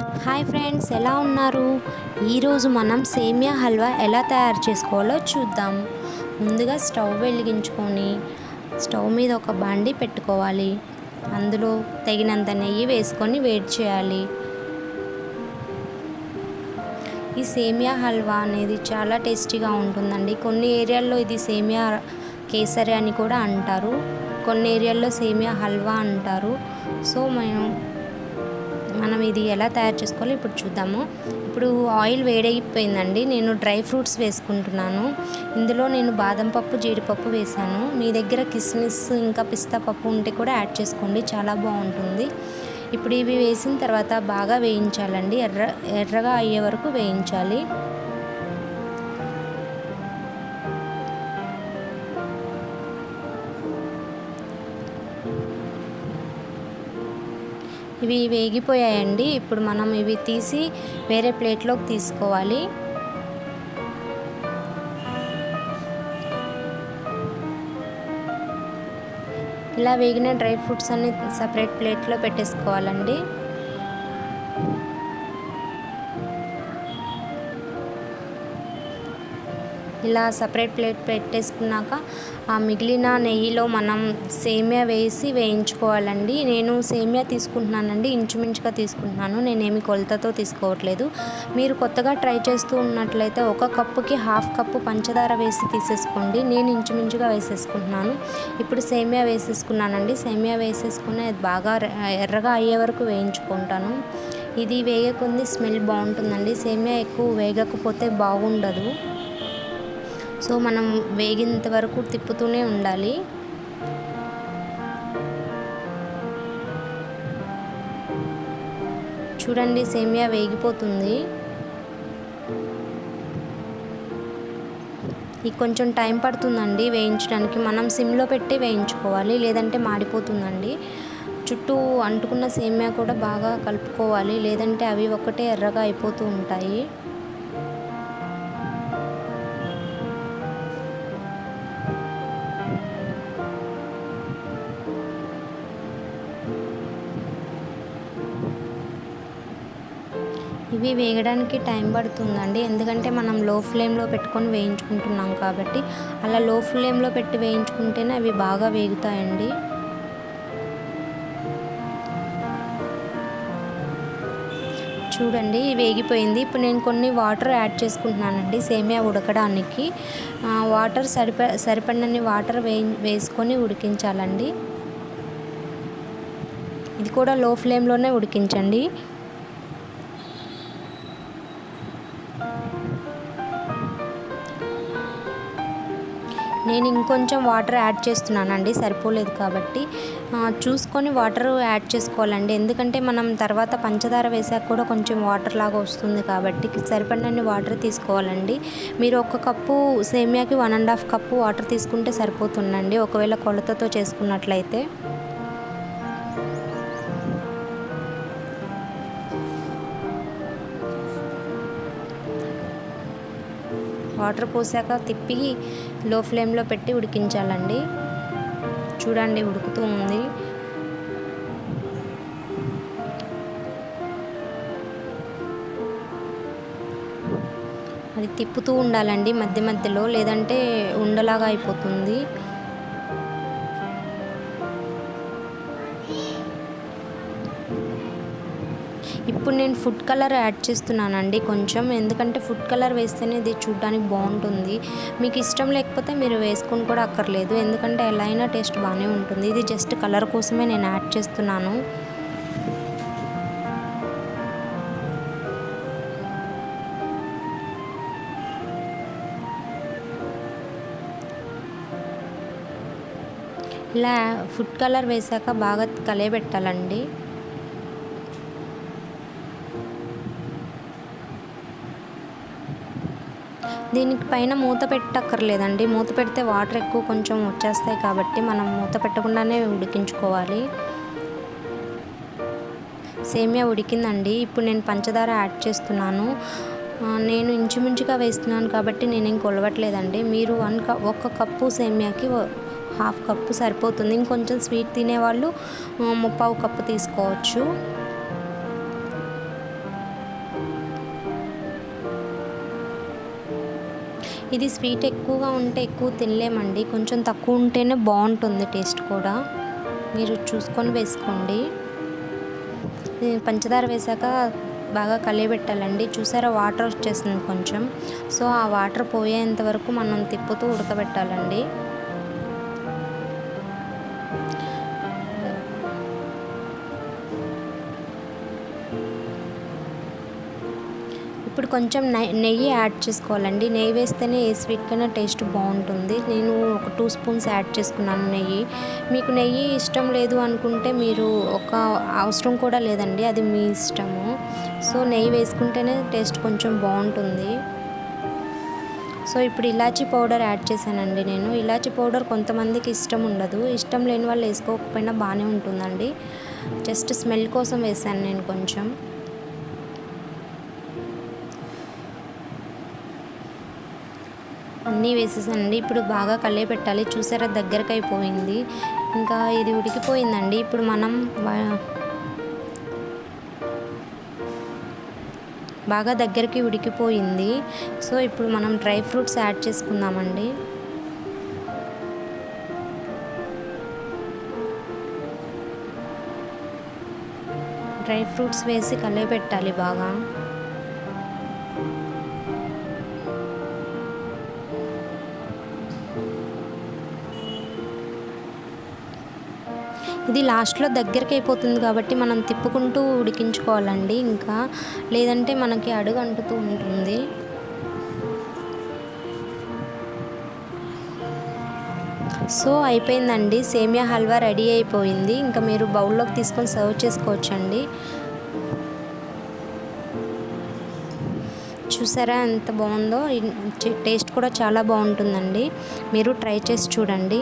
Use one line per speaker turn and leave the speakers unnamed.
Hi friends, ఎలా ఉన్నారు? ఈరోజు మనం సేమియా హల్వా ఎలా తయారు చేసుకోవాలో చూద్దాం. ముందుగా స్టవ్ వెలిగించుకొని స్టవ్ మీద ఒక బాండి పెట్టుకోవాలి. అందులో తగినంత నెయ్యి వేసుకొని వేడి చేయాలి. ఈ సేమియా హల్వా అనేది చాలా టేస్టీగా ఉంటుందండి. కొన్ని ఏరియాల్లో ఇది సేమియా కేసరి అని కూడా అంటారు, కొన్ని ఏరియాల్లో సేమియా హల్వా అంటారు. సో మనం ఇది ఎలా తయారు చేసుకోవాలో ఇప్పుడు చూద్దాము. ఇప్పుడు ఆయిల్ వేడైపోయిందండి. నేను డ్రై ఫ్రూట్స్ వేసుకుంటున్నాను. ఇందులో నేను బాదం పప్పు, జీడిపప్పు వేసాను. మీ దగ్గర కిస్మిస్ ఇంకా పిస్తా పప్పు ఉంటే కూడా యాడ్ చేసుకోండి, చాలా బాగుంటుంది. ఇప్పుడు ఇవి వేసిన తర్వాత బాగా వేయించాలండి. ఎర్రగా అయ్యే వరకు వేయించాలి. ఇవి వేగిపోయాయండి. ఇప్పుడు మనం ఇవి తీసి వేరే ప్లేట్లోకి తీసుకోవాలి. ఇలా వేగిన డ్రై ఫ్రూట్స్ అన్ని సపరేట్ ప్లేట్లో పెట్టేసుకోవాలండి. ఇలా సపరేట్ ప్లేట్ పెట్టేసుకున్నాక ఆ మిగిలిన నెయ్యిలో మనం సేమియా వేసి వేయించుకోవాలండి. నేను సేమియా తీసుకుంటున్నానండి, ఇంచుమించుగా తీసుకుంటున్నాను. నేనేమి కొలతతో తీసుకోవట్లేదు. మీరు కొత్తగా ట్రై చేస్తూ ఉన్నట్లయితే ఒక కప్పుకి హాఫ్ కప్పు పంచదార వేసి తీసేసుకోండి. నేను ఇంచుమించుగా వేసేసుకుంటున్నాను. ఇప్పుడు సేమియా వేసేసుకున్నానండి. సేమియా వేసేసుకుని అది బాగా ఎర్రగా అయ్యే వరకు వేయించుకుంటాను. ఇది వేగకుంది స్మెల్ బాగుంటుందండి. సేమియా ఎక్కువ వేగకపోతే బాగుండదు. సో మనం వేగేంత వరకు తిప్పుతూనే ఉండాలి. చూడండి, సేమియా వేగిపోతుంది. ఇది కొంచెం టైం పడుతుందండి వేయించడానికి. మనం సిమ్లో పెట్టి వేయించుకోవాలి, లేదంటే మాడిపోతుందండి. చుట్టూ అంటుకున్న సేమియా కూడా బాగా కలుపుకోవాలి, లేదంటే అవి ఒకటే ఎర్రగా అయిపోతూ ఉంటాయి. ఇవి వేగడానికి టైం పడుతుందండి, ఎందుకంటే మనం లో ఫ్లేమ్లో పెట్టుకొని వేయించుకుంటున్నాం కాబట్టి. అలా లో ఫ్లేమ్లో పెట్టి వేయించుకుంటేనే అవి బాగా వేగుతాయండి. చూడండి, వేగిపోయింది. ఇప్పుడు నేను కొన్ని వాటర్ యాడ్ చేసుకుంటున్నానండి సేమియా ఉడకడానికి. వాటర్ సరిపడినన్ని వాటర్ వేసుకొని ఉడికించాలండి. ఇది కూడా లో ఫ్లేమ్లోనే ఉడికించండి. నేను ఇంకొంచెం వాటర్ యాడ్ చేస్తున్నానండి, సరిపోలేదు కాబట్టి. చూసుకొని వాటర్ యాడ్ చేసుకోవాలండి, ఎందుకంటే మనం తర్వాత పంచదార వేసాక కూడా కొంచెం వాటర్ లాగా వస్తుంది కాబట్టి సరిపడినన్ని వాటర్ తీసుకోవాలండి. మీరు ఒక కప్పు సేమియాకి 1.5 కప్పు వాటర్ తీసుకుంటే సరిపోతుందండి, ఒకవేళ కొలతతో చేసుకున్నట్లయితే. వాటర్ పోసాక తిప్పి లో ఫ్లేమ్లో పెట్టి ఉడికించాలండి. చూడండి, ఉడుకుతూ ఉంది. అది తిప్పుతూ ఉండాలండి మధ్య మధ్యలో, లేదంటే ఉండలాగా అయిపోతుంది. ఇప్పుడు నేను ఫుడ్ కలర్ యాడ్ చేస్తున్నానండి కొంచెం, ఎందుకంటే ఫుడ్ కలర్ వేస్తేనే ఇది చూడడానికి బాగుంటుంది. మీకు ఇష్టం లేకపోతే మీరు వేసుకొని కూడా అక్కర్లేదు, ఎందుకంటే ఎలా అయినా టేస్ట్ బాగానే ఉంటుంది. ఇది జస్ట్ కలర్ కోసమే నేను యాడ్ చేస్తున్నాను. ఇలా ఫుడ్ కలర్ వేసాక బాగా కలియబెట్టాలండి. దీనికి పైన మూత పెట్టక్కర్లేదండి. మూత పెడితే వాటర్ ఎక్కువ కొంచెం వచ్చేస్తాయి కాబట్టి మనం మూత పెట్టకుండానే ఉడికించుకోవాలి. సేమియా ఉడికిందండి. ఇప్పుడు నేను పంచదార యాడ్ చేస్తున్నాను. నేను ఇంచుమించుగా వేస్తున్నాను కాబట్టి నేనేం కొలవట్లేదండి. మీరు 1 కప్పు సేమియాకి హాఫ్ కప్పు సరిపోతుంది. ఇంకొంచెం స్వీట్ తినేవాళ్ళు 3/4 కప్పు తీసుకోవచ్చు. ఇది స్వీట్ ఎక్కువగా ఉంటే ఎక్కువ తినలేమండి, కొంచెం తక్కువ ఉంటేనే బాగుంటుంది టేస్ట్ కూడా. మీరు చూసుకొని వేసుకోండి. పంచదార వేసాక బాగా కలియబెట్టాలండి. చూసారా వాటర్ వచ్చేసింది కొంచెం. సో ఆ వాటర్ పోయేంత వరకు మనం తిప్పుతూ ఉడకబెట్టాలండి. ఇప్పుడు కొంచెం నెయ్యి యాడ్ చేసుకోవాలండి. నెయ్యి వేస్తేనే ఏ స్వీట్ కన్నా టేస్ట్ బాగుంటుంది. నేను ఒక 2 స్పూన్స్ యాడ్ చేసుకున్నాను నెయ్యి. మీకు నెయ్యి ఇష్టం లేదు అనుకుంటే మీరు ఒక అవసరం కూడా లేదండి, అది మీ ఇష్టము. సో నెయ్యి వేసుకుంటేనే టేస్ట్ కొంచెం బాగుంటుంది. సో ఇప్పుడు ఇలాచీ పౌడర్ యాడ్ చేశానండి నేను. ఇలాచీ పౌడర్ కొంతమందికి ఇష్టం ఉండదు, ఇష్టం లేని వాళ్ళు వేసుకోకపోయినా బాగానే ఉంటుందండి. జస్ట్ స్మెల్ కోసం వేసాను నేను కొంచెం. అన్నీ వేసేసానండి. ఇప్పుడు బాగా కలియబెట్టాలి. చూసారా దగ్గరకు అయిపోయింది, ఇంకా ఇది ఉడికిపోయిందండి. ఇప్పుడు మనం బాగా దగ్గరికి ఉడికిపోయింది. సో ఇప్పుడు మనం డ్రై ఫ్రూట్స్ యాడ్ చేసుకుందామండి. డ్రై ఫ్రూట్స్ వేసి కలియబెట్టాలి బాగా. ఇది లాస్ట్లో దగ్గరికి అయిపోతుంది కాబట్టి మనం తిప్పుకుంటూ ఉడికించుకోవాలండి, ఇంకా లేదంటే మనకి అడుగు అంటుతూ ఉంటుంది. సో అయిపోయిందండి, సేమియా హల్వా రెడీ అయిపోయింది. ఇంకా మీరు బౌల్లోకి తీసుకొని సర్వ్ చేసుకోవచ్చండి. చూసారా ఎంత బాగుందో, టేస్ట్ కూడా చాలా బాగుంటుందండి. మీరు ట్రై చేసి చూడండి.